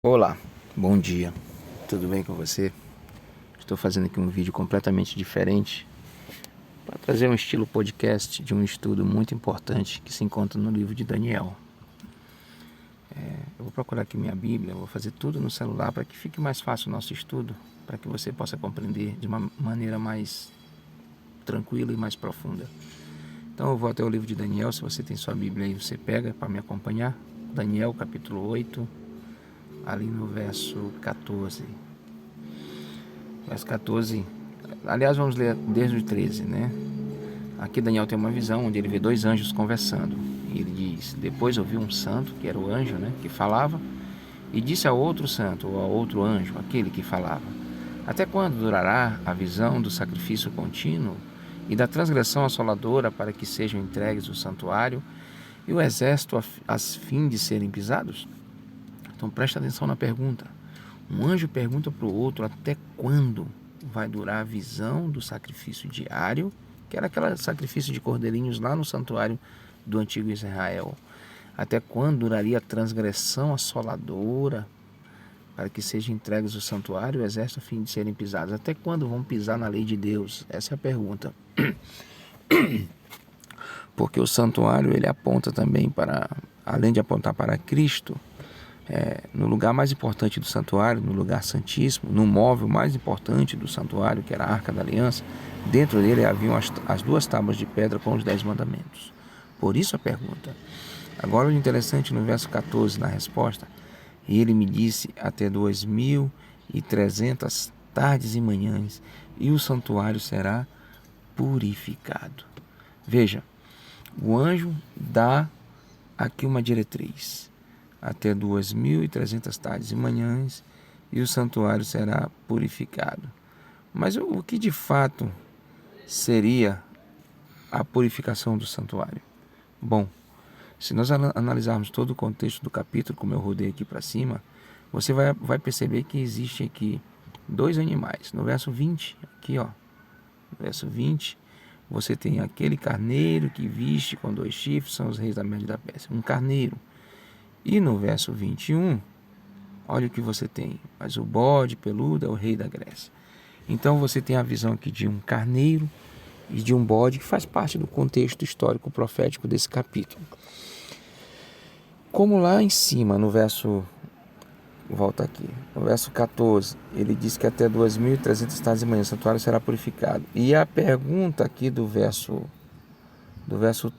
Olá, bom dia, tudo bem com você? Estou fazendo aqui um vídeo completamente diferente para trazer um estilo podcast de um estudo muito importante que se encontra no livro de Daniel. Eu vou procurar aqui minha Bíblia, vou fazer tudo no celular para que fique mais fácil o nosso estudo, para que você possa compreender de uma maneira mais tranquila e mais profunda. Então eu vou até o livro de Daniel. Se você tem sua Bíblia aí, você pega para me acompanhar. Daniel capítulo 8, ali no verso 14. Verso 14, aliás, vamos ler desde o 13, né? Aqui Daniel tem uma visão onde ele vê dois anjos conversando. E ele diz: depois ouviu um santo, que era o anjo, né, que falava, e disse ao outro santo, ou ao outro anjo, aquele que falava: até quando durará a visão do sacrifício contínuo e da transgressão assoladora, para que sejam entregues o santuário e o exército a fim de serem pisados? Então presta atenção na pergunta. Um anjo pergunta para o outro até quando vai durar a visão do sacrifício diário, que era aquele sacrifício de cordeirinhos lá no santuário do antigo Israel. Até quando duraria a transgressão assoladora, para que sejam entregues o santuário e o exército a fim de serem pisados? Até quando vão pisar na lei de Deus? Essa é a pergunta. Porque o santuário ele aponta também para, além de apontar para Cristo, no lugar mais importante do santuário, no lugar santíssimo, no móvel mais importante do santuário, que era a Arca da Aliança, dentro dele haviam as duas tábuas de pedra com os 10 mandamentos. Por isso a pergunta. Agora o interessante no verso 14, na resposta: e ele me disse até 2300 tardes e manhãs, e o santuário será purificado. Veja, o anjo dá aqui uma diretriz: até 2300 tardes e manhãs, e o santuário será purificado. Mas o que de fato seria a purificação do santuário? Bom, se nós analisarmos todo o contexto do capítulo, como eu rodei aqui para cima, você vai perceber que existe aqui dois animais. No verso 20, aqui ó, no verso 20, você tem aquele carneiro que viste com 2 chifres, são os reis da Média e da Pérsia, um carneiro. E no verso 21, olha o que você tem: mas o bode peludo é o rei da Grécia. Então você tem a visão aqui de um carneiro e de um bode, que faz parte do contexto histórico profético desse capítulo. Como lá em cima, no verso, volta aqui, no verso 14, ele diz que até 2300 tardes de manhã o santuário será purificado. E a pergunta aqui do verso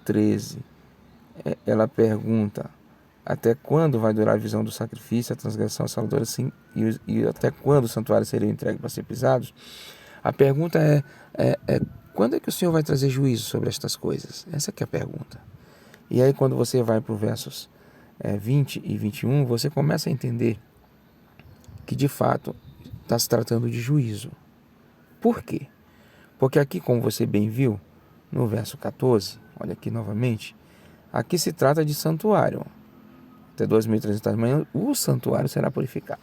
13, ela pergunta: até quando vai durar a visão do sacrifício, a transgressão assaladora, assim, e até quando o santuário seria entregue para ser pisados? A pergunta é quando é que o Senhor vai trazer juízo sobre estas coisas? Essa que é a pergunta. E aí quando você vai para os versos 20 e 21, você começa a entender que de fato está se tratando de juízo. Por quê? Porque aqui, como você bem viu, no verso 14, olha aqui novamente, aqui se trata de santuário. Até 2300 da manhã, o santuário será purificado.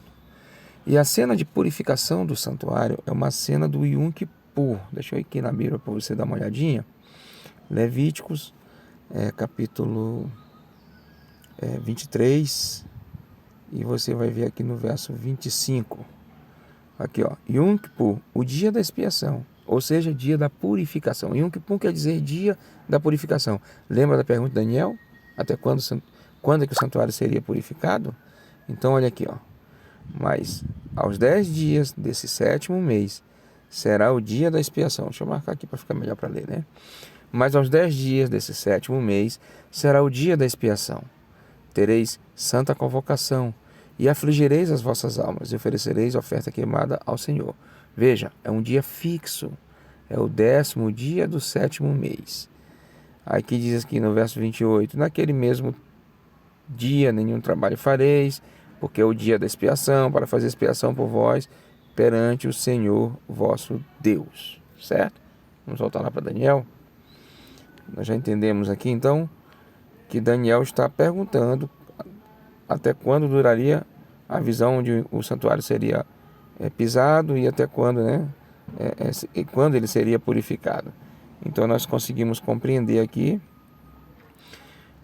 E a cena de purificação do santuário é uma cena do Yom Kippur. Deixa eu ir aqui na Bíblia para você dar uma olhadinha. Levíticos, capítulo 23, e você vai ver aqui no verso 25. Aqui, ó, Yom Kippur, o dia da expiação, ou seja, dia da purificação. Yom Kippur quer dizer dia da purificação. Lembra da pergunta de Daniel? Até quando é que o santuário seria purificado? Então olha aqui, ó. Mas aos 10 dias desse 7º mês será o dia da expiação. Deixa eu marcar aqui para ficar melhor para ler, né? Mas aos 10 dias desse 7º mês será o dia da expiação. Tereis santa convocação e afligireis as vossas almas e oferecereis oferta queimada ao Senhor. Veja, é um dia fixo. É o 10º dia do 7º mês. Aqui diz aqui no verso 28, naquele mesmo dia nenhum trabalho fareis, porque é o dia da expiação, para fazer expiação por vós perante o Senhor vosso Deus. Certo? Vamos voltar lá para Daniel. Nós já entendemos aqui então que Daniel está perguntando até quando duraria a visão onde o santuário seria pisado e até quando, né? E quando ele seria purificado. Então nós conseguimos compreender aqui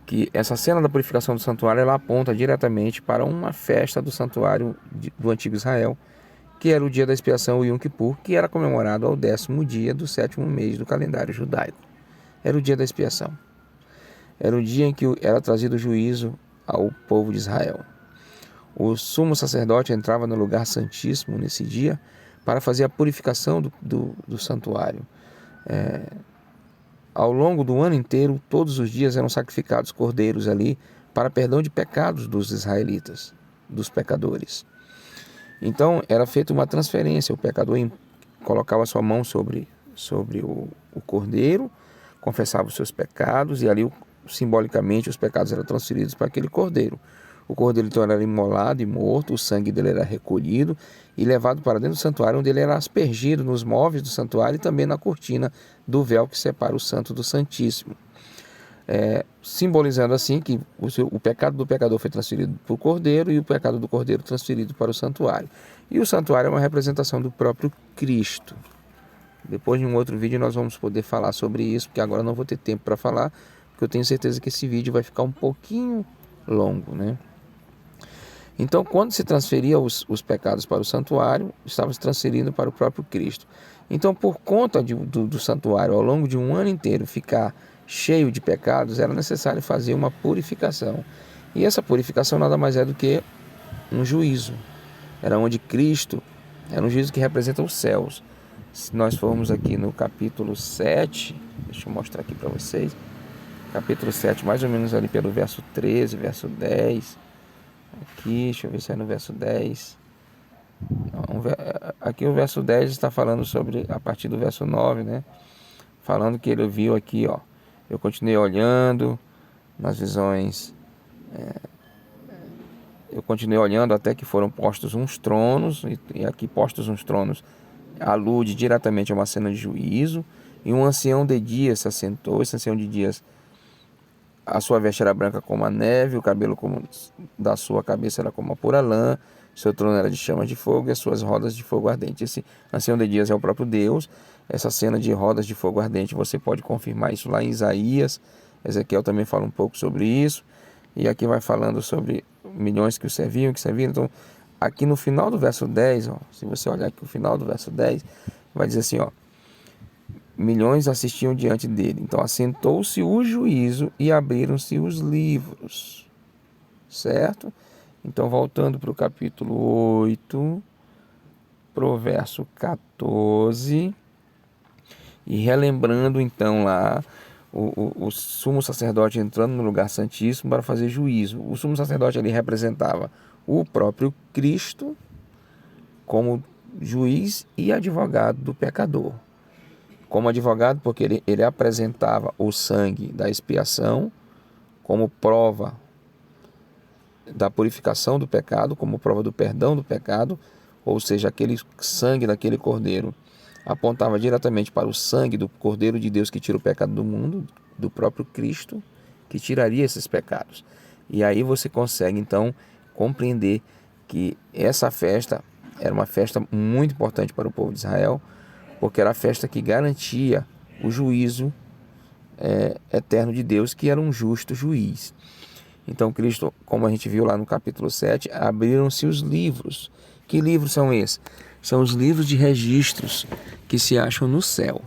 que essa cena da purificação do santuário, ela aponta diretamente para uma festa do santuário do antigo Israel, que era o dia da expiação, o Yom Kippur, que era comemorado ao 10º dia do 7º mês do calendário judaico. Era o dia da expiação. Era o dia em que era trazido o juízo ao povo de Israel. O sumo sacerdote entrava no lugar santíssimo nesse dia para fazer a purificação do santuário. Ao longo do ano inteiro, todos os dias eram sacrificados cordeiros ali para perdão de pecados dos israelitas, dos pecadores. Então era feita uma transferência, o pecador colocava sua mão sobre o cordeiro, confessava os seus pecados e ali simbolicamente os pecados eram transferidos para aquele cordeiro. O cordeiro então era imolado e morto, o sangue dele era recolhido e levado para dentro do santuário, onde ele era aspergido nos móveis do santuário e também na cortina do véu que separa o santo do santíssimo. Simbolizando assim que o pecado do pecador foi transferido para o cordeiro e o pecado do cordeiro transferido para o santuário. E o santuário é uma representação do próprio Cristo. Depois de um outro vídeo nós vamos poder falar sobre isso, porque agora não vou ter tempo para falar, porque eu tenho certeza que esse vídeo vai ficar um pouquinho longo, né? Então, quando se transferia os pecados para o santuário, estava se transferindo para o próprio Cristo. Então, por conta do santuário, ao longo de um ano inteiro, ficar cheio de pecados, era necessário fazer uma purificação. E essa purificação nada mais é do que um juízo. Era onde Cristo, era um juízo que representa os céus. Se nós formos aqui no capítulo 7, deixa eu mostrar aqui para vocês, capítulo 7, mais ou menos ali pelo verso 13, verso 10... Aqui, deixa eu ver se é no verso 10. Aqui o verso 10 está falando sobre, a partir do verso 9, né? Falando que ele viu aqui, ó. Eu continuei olhando nas visões. Eu continuei olhando até que foram postos uns tronos. E aqui postos uns tronos alude diretamente a uma cena de juízo. E um ancião de dias se assentou. Esse ancião de dias, a sua veste era branca como a neve, o cabelo da sua cabeça era como a pura lã, seu trono era de chamas de fogo e as suas rodas de fogo ardente. Esse ancião de dias é o próprio Deus. Essa cena de rodas de fogo ardente, você pode confirmar isso lá em Isaías. Ezequiel também fala um pouco sobre isso. E aqui vai falando sobre milhões que o serviam, Então, aqui no final do verso 10, ó, se você olhar aqui o final do verso 10, vai dizer assim, ó. Milhões assistiam diante dele. Então assentou-se o juízo e abriram-se os livros. Certo? Então voltando para o capítulo 8, para o verso 14, e relembrando então lá o sumo sacerdote entrando no lugar santíssimo para fazer juízo. O sumo sacerdote ali representava o próprio Cristo como juiz e advogado do pecador. Como advogado, porque ele apresentava o sangue da expiação como prova da purificação do pecado, como prova do perdão do pecado, ou seja, aquele sangue daquele cordeiro apontava diretamente para o sangue do Cordeiro de Deus que tira o pecado do mundo, do próprio Cristo, que tiraria esses pecados. E aí você consegue então compreender que essa festa era uma festa muito importante para o povo de Israel, porque era a festa que garantia o juízo eterno de Deus, que era um justo juiz. Então Cristo, como a gente viu lá no capítulo 7, abriram-se os livros. Que livros são esses? São os livros de registros que se acham no céu.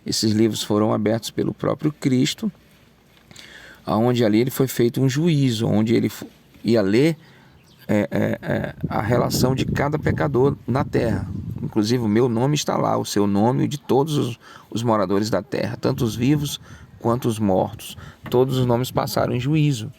Esses livros foram abertos pelo próprio Cristo, onde ali ele foi feito um juízo, onde ele ia ler a relação de cada pecador na terra. Inclusive o meu nome está lá, o seu nome e o de todos os moradores da terra, tanto os vivos quanto os mortos. Todos os nomes passaram em juízo.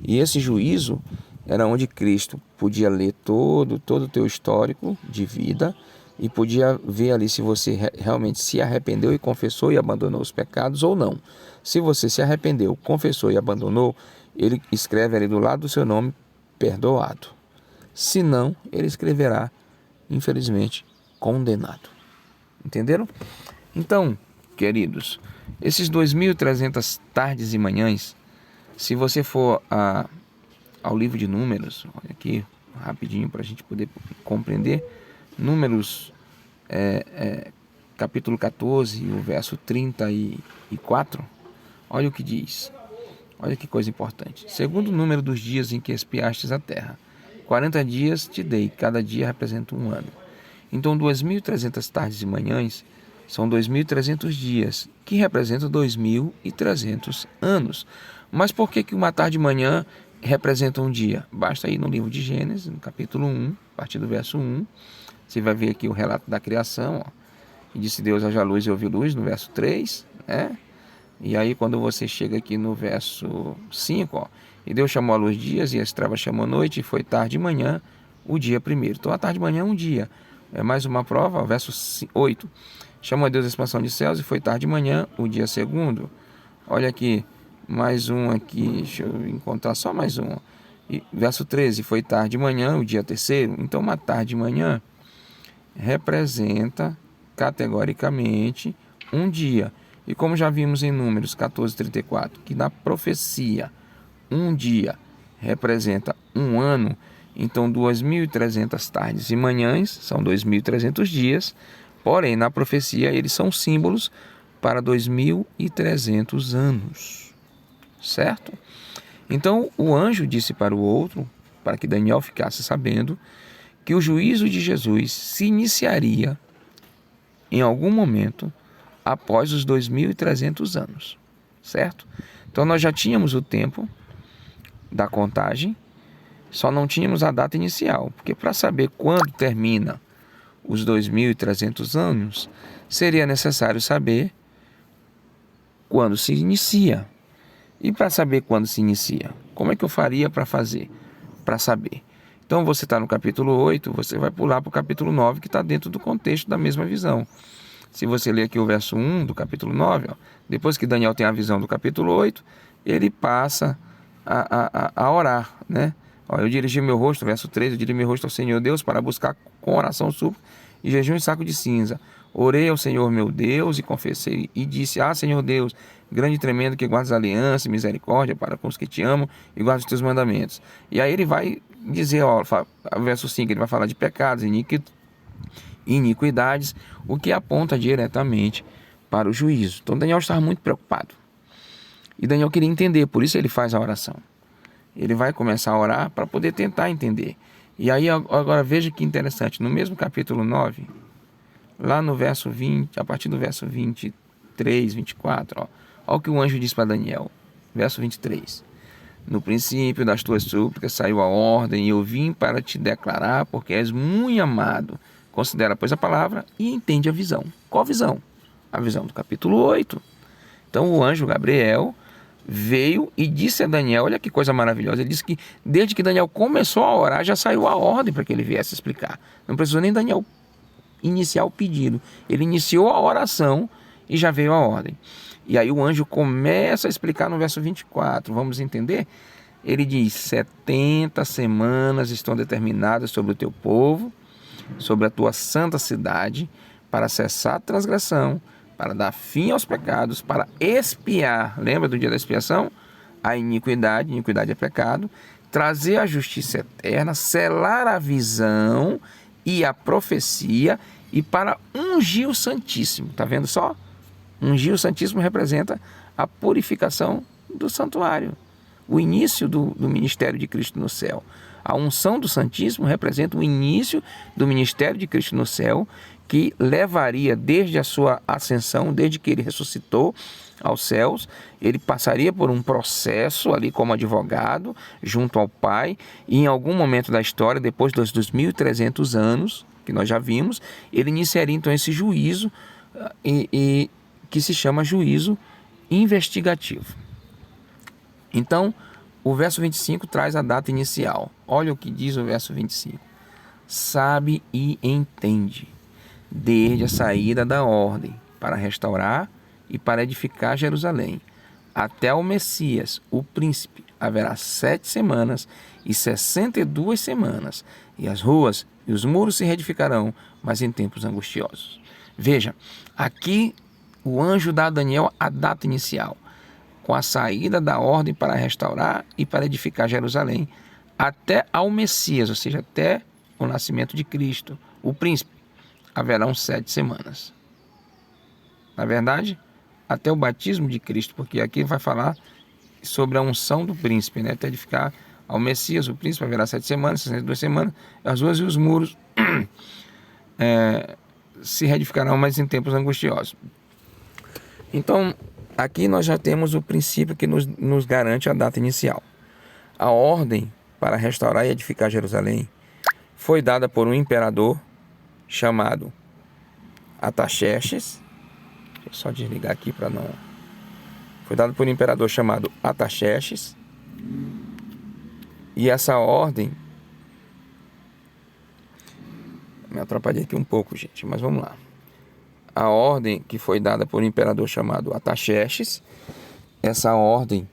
E esse juízo era onde Cristo podia ler todo o teu histórico de vida e podia ver ali se você realmente se arrependeu e confessou e abandonou os pecados ou não. Se você se arrependeu, confessou e abandonou, ele escreve ali do lado do seu nome, perdoado. Se não, ele escreverá, infelizmente, condenado. Entenderam? Então, queridos, esses 2.300 tardes e manhãs, se você for ao livro de Números, olha aqui rapidinho para a gente poder compreender, Números capítulo 14, o verso 34, olha o que diz. Olha que coisa importante. Segundo o número dos dias em que espiastes a terra, 40 dias te dei, cada dia representa um ano. Então 2.300 tardes e manhãs são 2.300 dias, que representam 2.300 anos. Mas por que uma tarde e manhã representa um dia? Basta ir no livro de Gênesis, no capítulo 1, a partir do verso 1. Você vai ver aqui o relato da criação. Ó. E disse Deus: haja luz e houve luz, no verso 3. Né? E aí quando você chega aqui no verso 5, ó, e Deus chamou a luz dias e as trevas chamou a noite, e foi tarde e manhã o dia primeiro. Então a tarde e manhã é um dia. É mais uma prova, ó, verso 8. Chamou a Deus a expansão de céus e foi tarde e manhã o dia segundo. Olha aqui, mais um aqui, deixa eu encontrar só mais um. E, verso 13, foi tarde e manhã o dia terceiro. Então uma tarde e manhã representa categoricamente um dia. E como já vimos em Números 14:34, que na profecia um dia representa um ano, então 2.300 tardes e manhãs são 2.300 dias, porém na profecia eles são símbolos para 2.300 anos, certo? Então o anjo disse para o outro, para que Daniel ficasse sabendo, que o juízo de Jesus se iniciaria em algum momento após os 2.300 anos, certo? Então nós já tínhamos o tempo da contagem, só não tínhamos a data inicial, porque para saber quando termina os 2.300 anos, seria necessário saber quando se inicia. E para saber quando se inicia, como é que eu faria para saber? Então você está no capítulo 8, você vai pular para o capítulo 9, que está dentro do contexto da mesma visão. Se você ler aqui o verso 1 do capítulo 9, ó, depois que Daniel tem a visão do capítulo 8, ele passa a orar, né? Ó, eu dirigi meu rosto, verso 13, eu dirigi meu rosto ao Senhor Deus para buscar com oração, súplica e jejum e saco de cinza. Orei ao Senhor meu Deus e confessei e disse: Senhor Deus, grande e tremendo, que guardas aliança e misericórdia para com os que te amam e guardas os teus mandamentos. E aí ele vai dizer, ó, verso 5, ele vai falar de pecados, iniquidades, o que aponta diretamente para o juízo. Então Daniel estava muito preocupado. E Daniel queria entender, por isso ele faz a oração. Ele vai começar a orar para poder tentar entender. E aí agora veja que interessante, no mesmo capítulo 9, lá no verso 20, a partir do verso 23, 24, olha o que o anjo diz para Daniel, verso 23. No princípio das tuas súplicas saiu a ordem, e eu vim para te declarar, porque és muito amado. Considera, pois, a palavra e entende a visão. Qual visão? A visão do capítulo 8. Então o anjo Gabriel veio e disse a Daniel, olha que coisa maravilhosa, ele disse que desde que Daniel começou a orar, já saiu a ordem para que ele viesse explicar. Não precisou nem Daniel iniciar o pedido. Ele iniciou a oração e já veio a ordem. E aí o anjo começa a explicar no verso 24, vamos entender? Ele diz: 70 semanas estão determinadas sobre o teu povo, sobre a tua santa cidade, para cessar a transgressão, para dar fim aos pecados, para expiar, lembra do dia da expiação? A iniquidade é pecado, trazer a justiça eterna, selar a visão e a profecia, e para ungir o Santíssimo. Está vendo só? Ungir o Santíssimo representa a purificação do santuário, o início do ministério de Cristo no céu. A unção do Santíssimo representa o início do ministério de Cristo no céu, que levaria desde a sua ascensão, desde que ele ressuscitou aos céus, ele passaria por um processo ali como advogado, junto ao Pai, e em algum momento da história, depois dos 2.300 anos, que nós já vimos, ele iniciaria então esse juízo, que se chama juízo investigativo. Então, o verso 25 traz a data inicial. Olha o que diz o verso 25. Sabe e entende, desde a saída da ordem, para restaurar e para edificar Jerusalém, até o Messias, o príncipe, haverá 7 semanas e 62 semanas, e as ruas e os muros se reedificarão, mas em tempos angustiosos. Veja, aqui o anjo dá a Daniel a data inicial, com a saída da ordem para restaurar e para edificar Jerusalém, até ao Messias, ou seja, até o nascimento de Cristo, o príncipe, haverão 7 semanas. Na verdade, até o batismo de Cristo, porque aqui vai falar sobre a unção do príncipe, né? Até edificar ao Messias, o príncipe, haverá 7 semanas, 62 semanas, as ruas e os muros se reedificarão, mas em tempos angustiosos. Então, aqui nós já temos o princípio que nos garante a data inicial. A ordem para restaurar e edificar Jerusalém foi dada por um imperador chamado Artaxerxes. Deixa eu só desligar aqui para não... Foi dado por um imperador chamado Artaxerxes. E essa ordem... Me atrapalhei aqui um pouco, gente, mas vamos lá. A ordem que foi dada por um imperador chamado Artaxerxes, essa ordem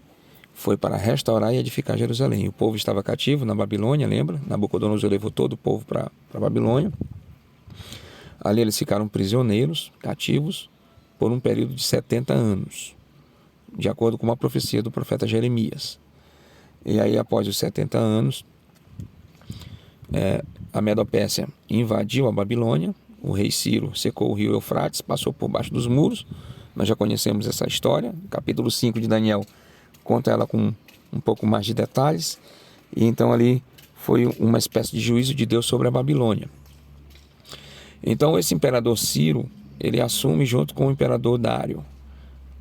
foi para restaurar e edificar Jerusalém. O povo estava cativo na Babilônia, lembra? Nabucodonosor levou todo o povo para a Babilônia. Ali eles ficaram prisioneiros, cativos, por um período de 70 anos, de acordo com uma profecia do profeta Jeremias. E aí, após os 70 anos, a Medo-Pérsia invadiu a Babilônia. O rei Ciro secou o rio Eufrates, passou por baixo dos muros. Nós já conhecemos essa história. Capítulo 5 de Daniel conta ela com um pouco mais de detalhes. E então ali foi uma espécie de juízo de Deus sobre a Babilônia. Então esse imperador Ciro, ele assume junto com o imperador Dário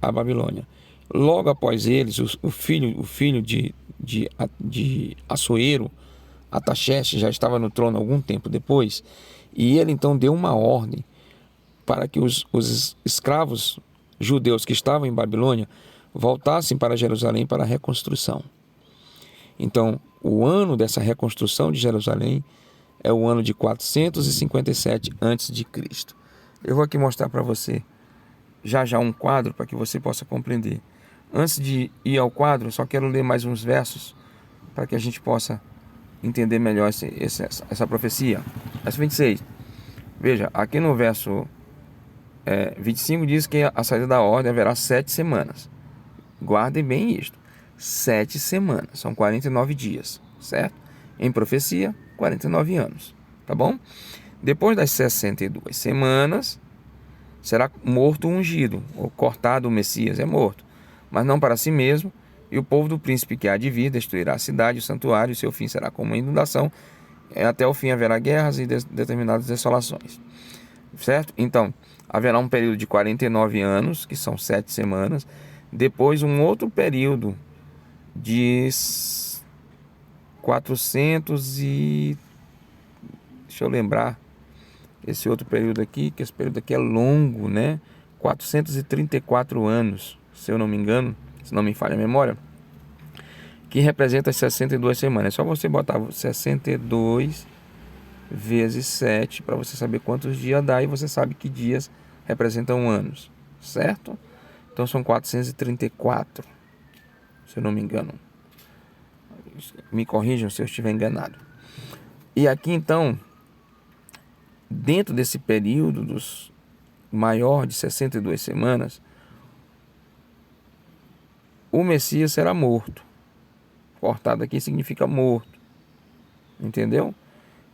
a Babilônia. Logo após eles, o filho de Assuero, Artaxerxes, já estava no trono algum tempo depois, e ele então deu uma ordem para que os escravos judeus que estavam em Babilônia voltassem para Jerusalém para a reconstrução. Então, o ano dessa reconstrução de Jerusalém é o ano de 457 a.C. Eu vou aqui mostrar para você já um quadro para que você possa compreender. Antes de ir ao quadro, só quero ler mais uns versos para que a gente possa entender melhor essa profecia. Verso 26. Veja, aqui no verso 25 diz que a saída da ordem haverá 7 semanas. Guardem bem isto. 7 semanas, são 49 dias, certo? Em profecia, 49 anos, tá bom? Depois das 62 semanas, será morto o ungido, ou cortado o Messias, é morto, mas não para si mesmo, e o povo do príncipe que há de vir destruirá a cidade, o santuário, e seu fim será como uma inundação, até o fim haverá guerras e determinadas desolações, certo? Então, haverá um período de 49 anos, que são 7 semanas, depois um outro período de 400 e... Deixa eu lembrar esse outro período aqui, que esse período aqui é longo, né? 434 anos, se eu não me engano, se não me falha a memória, que representa as 62 semanas. É só você botar 62 vezes 7 para você saber quantos dias dá, e você sabe que dias representam anos, certo? Então são 434, se eu não me engano. Me corrijam se eu estiver enganado. E aqui então, dentro desse período dos maior de 62 semanas, o Messias será morto. Cortado aqui significa morto. Entendeu?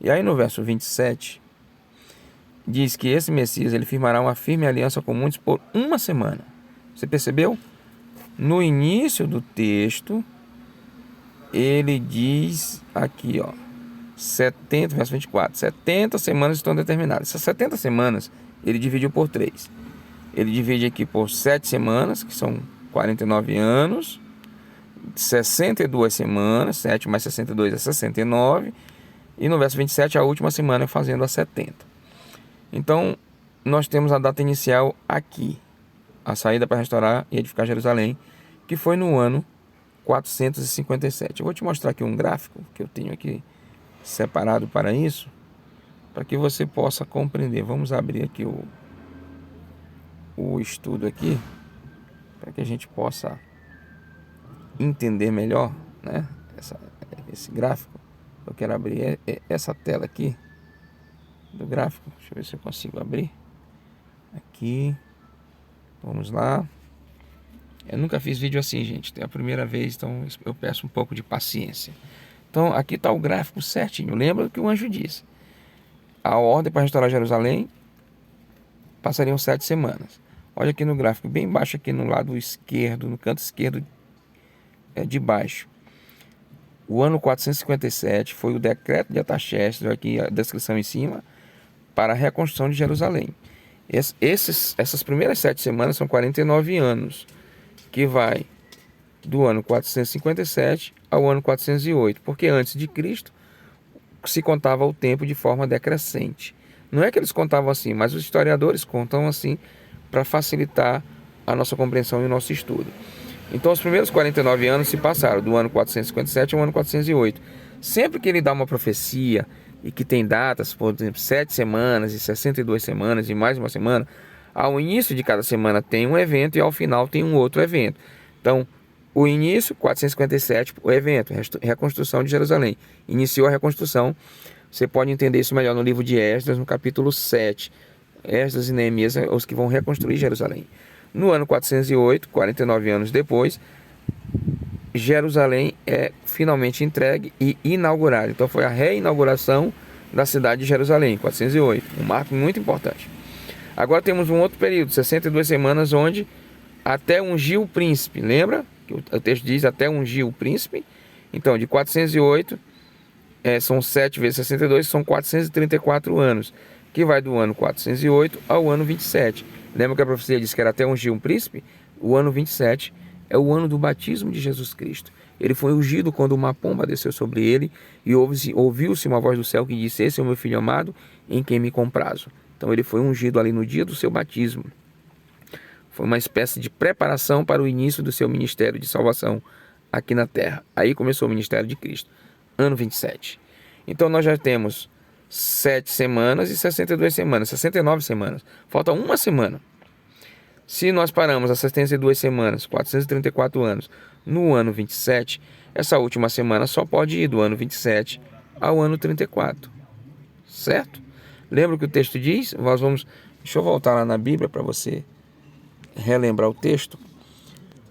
E aí no verso 27, diz que esse Messias ele firmará uma firme aliança com muitos por uma semana. Você percebeu? No início do texto, ele diz aqui, ó, 70, verso 24, 70 semanas estão determinadas. Essas 70 semanas, ele dividiu por 3. Ele divide aqui por 7 semanas, que são 49 anos, 62 semanas, 7 mais 62 é 69, e no verso 27, a última semana fazendo a 70. Então, nós temos a data inicial aqui, a saída para restaurar e edificar Jerusalém, que foi no ano 457. Eu vou te mostrar aqui um gráfico que eu tenho aqui separado para isso, para que você possa compreender. Vamos abrir aqui o estudo aqui, para que a gente possa entender melhor, né? Esse gráfico. Eu quero abrir essa tela aqui do gráfico. Deixa eu ver se eu consigo abrir aqui. Vamos lá. Eu nunca fiz vídeo assim, gente, é a primeira vez, então eu peço um pouco de paciência. Então aqui está o gráfico certinho. Lembra o que o anjo disse: a ordem para restaurar Jerusalém passariam 7 semanas. Olha aqui no gráfico, bem embaixo aqui no lado esquerdo, no canto esquerdo de baixo. O ano 457 foi o decreto de Artaxerxes, aqui a descrição em cima, para a reconstrução de Jerusalém. Essas primeiras 7 semanas são 49 anos, que vai do ano 457 ao ano 408, porque antes de Cristo se contava o tempo de forma decrescente. Não é que eles contavam assim, mas os historiadores contam assim para facilitar a nossa compreensão e o nosso estudo. Então os primeiros 49 anos se passaram do ano 457 ao ano 408. Sempre que ele dá uma profecia e que tem datas, por exemplo, 7 semanas e 62 semanas e mais uma semana, ao início de cada semana tem um evento e ao final tem um outro evento. Então, o início, 457, o evento, reconstrução de Jerusalém. Iniciou a reconstrução. Você pode entender isso melhor no livro de Esdras, no capítulo 7. Esdras e Neemias, os que vão reconstruir Jerusalém. No ano 408, 49 anos depois, Jerusalém é finalmente entregue e inaugurada. Então foi a reinauguração da cidade de Jerusalém, 408, um marco muito importante. Agora temos um outro período, 62 semanas, onde até ungir o príncipe. Lembra que o texto diz até ungir o príncipe? Então de 408, são 7 vezes 62, são 434 anos, que vai do ano 408 ao ano 27. Lembra que a profecia disse que era até ungir um príncipe? O ano 27 é o ano do batismo de Jesus Cristo. Ele foi ungido quando uma pomba desceu sobre ele e ouviu-se uma voz do céu que disse: esse é o meu filho amado, em quem me comprazo. Então ele foi ungido ali no dia do seu batismo. Foi uma espécie de preparação para o início do seu ministério de salvação aqui na terra. Aí começou o ministério de Cristo, ano 27. Então nós já temos 7 semanas e 62 semanas, 69 semanas. Falta uma semana. Se nós paramos as 72 semanas, 434 anos, no ano 27, essa última semana só pode ir do ano 27 ao ano 34. Certo? Lembra o que o texto diz? Deixa eu voltar lá na Bíblia para você relembrar o texto.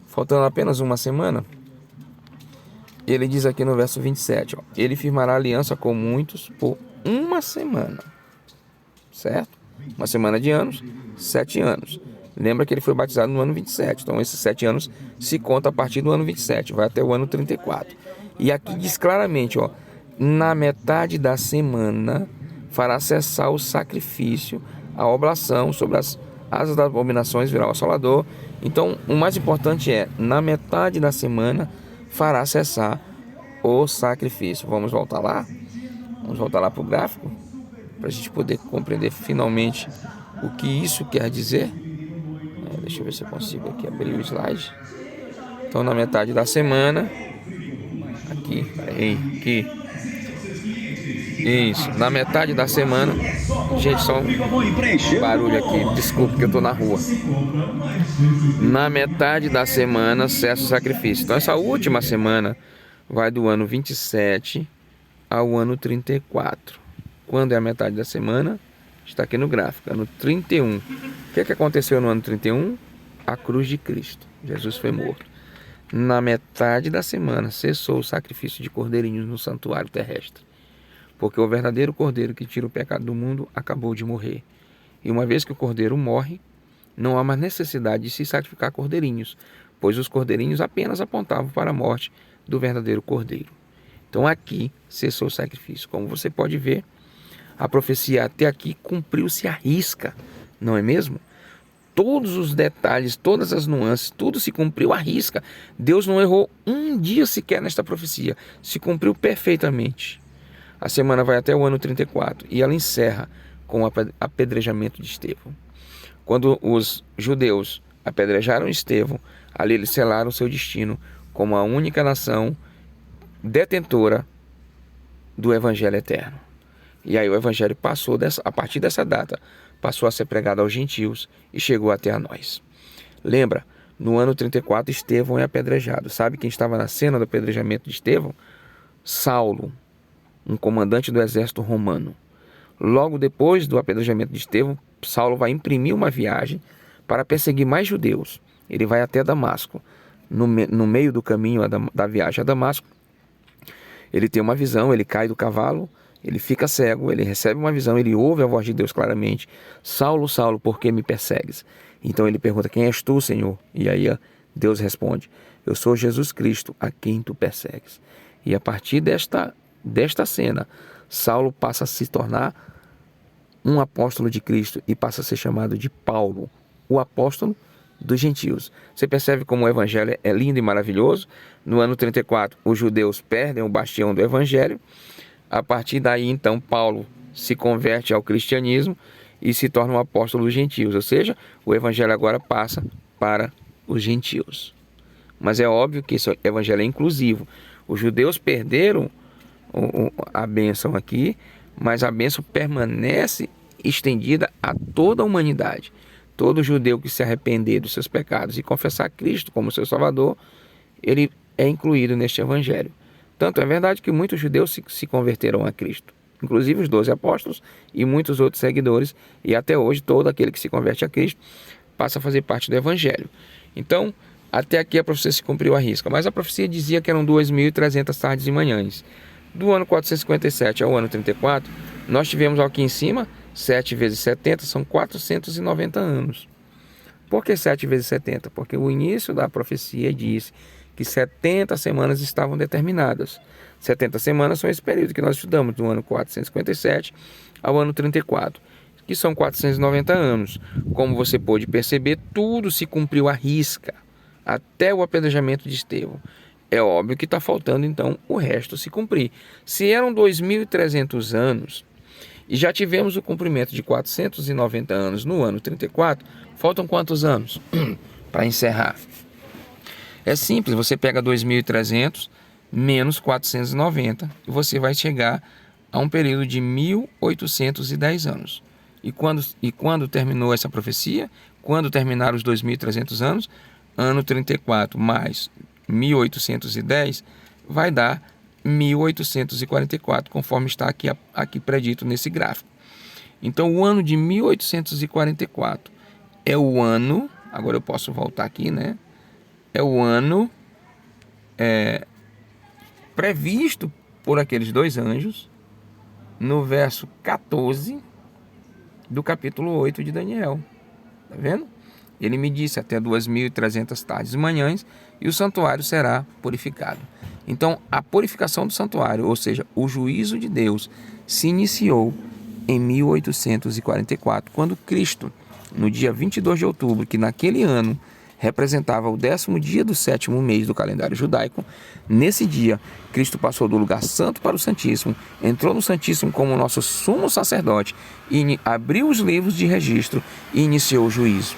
Faltando apenas uma semana, ele diz aqui no verso 27, ele firmará aliança com muitos por uma semana. Certo? Uma semana de anos, 7 anos. Lembra que ele foi batizado no ano 27. Então esses 7 anos se conta a partir do ano 27. Vai até o ano 34. E aqui diz claramente, na metade da semana fará cessar o sacrifício, a oblação, sobre as asas das abominações virá o assolador. Então o mais importante é, na metade da semana fará cessar o sacrifício. Vamos voltar lá? Vamos voltar lá para o gráfico, para a gente poder compreender finalmente o que isso quer dizer. Deixa eu ver se eu consigo aqui abrir o slide. Então na metade da semana, aqui, isso, na metade da semana, gente, só um barulho aqui, desculpe que eu tô na rua. Na metade da semana cessa o sacrifício. Então essa última semana vai do ano 27 ao ano 34. Quando é a metade da semana? Está aqui no gráfico, ano 31. O que aconteceu no ano 31? A cruz de Cristo. Jesus foi morto. Na metade da semana cessou o sacrifício de cordeirinhos no santuário terrestre. Porque o verdadeiro cordeiro que tira o pecado do mundo acabou de morrer. E uma vez que o cordeiro morre, não há mais necessidade de se sacrificar cordeirinhos, pois os cordeirinhos apenas apontavam para a morte do verdadeiro cordeiro. Então aqui cessou o sacrifício. Como você pode ver, a profecia até aqui cumpriu-se à risca, não é mesmo? Todos os detalhes, todas as nuances, tudo se cumpriu à risca. Deus não errou um dia sequer nesta profecia. Se cumpriu perfeitamente. A semana vai até o ano 34 e ela encerra com o apedrejamento de Estevão. Quando os judeus apedrejaram Estevão, ali eles selaram seu destino como a única nação detentora do Evangelho eterno. E aí o Evangelho passou, a partir dessa data, passou a ser pregado aos gentios e chegou até a nós. Lembra, no ano 34, Estevão é apedrejado. Sabe quem estava na cena do apedrejamento de Estevão? Saulo, um comandante do exército romano. Logo depois do apedrejamento de Estevão, Saulo vai imprimir uma viagem para perseguir mais judeus. Ele vai até Damasco. No meio do caminho da viagem a Damasco, ele tem uma visão, ele cai do cavalo, ele fica cego, ele recebe uma visão, ele ouve a voz de Deus claramente. Saulo, Saulo, por que me persegues? Então ele pergunta, quem és tu, Senhor? E aí Deus responde, eu sou Jesus Cristo, a quem tu persegues. E a partir desta cena, Saulo passa a se tornar um apóstolo de Cristo e passa a ser chamado de Paulo, o apóstolo dos gentios. Você percebe como o evangelho é lindo e maravilhoso? No ano 34, os judeus perdem o bastião do evangelho. A partir daí, então, Paulo se converte ao cristianismo e se torna um apóstolo dos gentios. Ou seja, o evangelho agora passa para os gentios. Mas é óbvio que esse evangelho é inclusivo. Os judeus perderam a bênção aqui, mas a bênção permanece estendida a toda a humanidade. Todo judeu que se arrepender dos seus pecados e confessar Cristo como seu Salvador, ele é incluído neste evangelho. Tanto é verdade que muitos judeus se converteram a Cristo, inclusive os 12 apóstolos e muitos outros seguidores, e até hoje todo aquele que se converte a Cristo passa a fazer parte do evangelho. Então, até aqui a profecia se cumpriu à risca, mas a profecia dizia que eram 2.300 tardes e manhãs. Do ano 457 ao ano 34, nós tivemos aqui em cima 7 vezes 70, são 490 anos. Por que 7 vezes 70? Porque o início da profecia disse que 70 semanas estavam determinadas. 70 semanas são esse período que nós estudamos, do ano 457 ao ano 34, que são 490 anos. Como você pôde perceber, tudo se cumpriu à risca, até o apedrejamento de Estevão. É óbvio que está faltando, então, o resto se cumprir. Se eram 2.300 anos, e já tivemos o cumprimento de 490 anos no ano 34, faltam quantos anos para encerrar? É simples, você pega 2.300 menos 490 e você vai chegar a um período de 1.810 anos. E quando terminou essa profecia? Quando terminaram os 2.300 anos? Ano 34 mais 1.810 vai dar 1.844, conforme está aqui predito nesse gráfico. Então, o ano de 1844 é o ano, agora eu posso voltar aqui, né? É o ano previsto por aqueles dois anjos no verso 14 do capítulo 8 de Daniel. Tá vendo? Ele me disse até 2.300 tardes e manhãs e o santuário será purificado. Então, a purificação do santuário, ou seja, o juízo de Deus, se iniciou em 1844, quando Cristo, no dia 22 de outubro, que naquele ano representava o 10º dia do 7º mês do calendário judaico, nesse dia, Cristo passou do lugar santo para o Santíssimo, entrou no Santíssimo como nosso sumo sacerdote, e abriu os livros de registro e iniciou o juízo.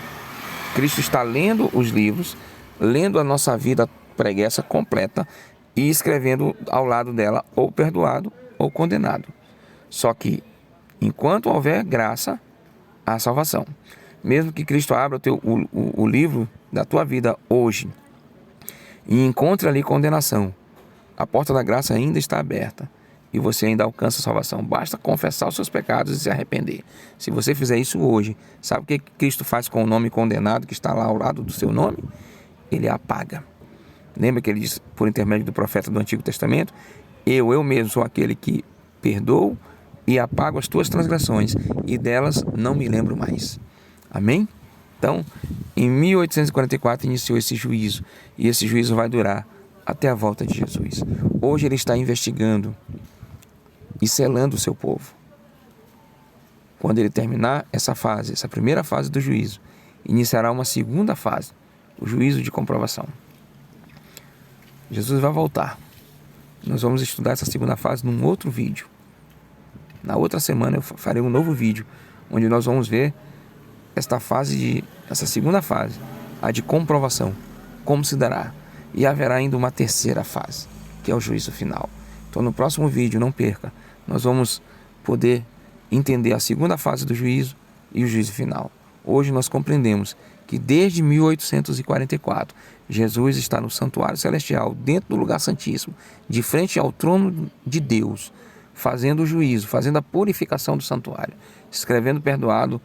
Cristo está lendo os livros, lendo a nossa vida preguiça completa e escrevendo ao lado dela ou perdoado ou condenado. Só que, enquanto houver graça, há salvação. Mesmo que Cristo abra o livro da tua vida hoje e encontre ali condenação, a porta da graça ainda está aberta e você ainda alcança a salvação. Basta confessar os seus pecados e se arrepender. Se você fizer isso hoje, sabe o que Cristo faz com o nome condenado que está lá ao lado do seu nome? Ele apaga. Lembra que ele diz, por intermédio do profeta do Antigo Testamento, eu mesmo sou aquele que perdoo e apago as tuas transgressões e delas não me lembro mais. Amém? Então, em 1844 iniciou esse juízo e esse juízo vai durar até a volta de Jesus. Hoje ele está investigando e selando o seu povo. Quando ele terminar essa fase, essa primeira fase do juízo, iniciará uma segunda fase, o juízo de comprovação. Jesus vai voltar. Nós vamos estudar essa segunda fase num outro vídeo. Na outra semana eu farei um novo vídeo, onde nós vamos ver essa segunda fase, a de comprovação, como se dará. E haverá ainda uma terceira fase, que é o juízo final. Então no próximo vídeo, não perca, nós vamos poder entender a segunda fase do juízo e o juízo final. Hoje nós compreendemos que desde 1844, Jesus está no santuário celestial, dentro do lugar santíssimo, de frente ao trono de Deus, fazendo o juízo, fazendo a purificação do santuário, escrevendo perdoado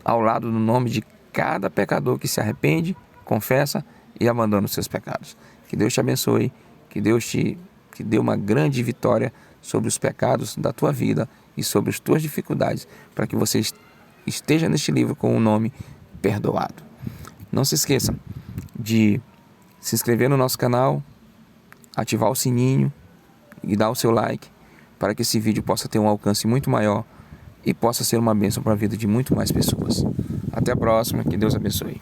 ao lado do nome de cada pecador que se arrepende, confessa e abandona os seus pecados. Que Deus te abençoe, que Deus te dê uma grande vitória sobre os pecados da tua vida e sobre as tuas dificuldades, para que você esteja neste livro com o nome perdoado. Não se esqueça de se inscrever no nosso canal, ativar o sininho e dar o seu like para que esse vídeo possa ter um alcance muito maior e possa ser uma bênção para a vida de muito mais pessoas. Até a próxima, que Deus abençoe.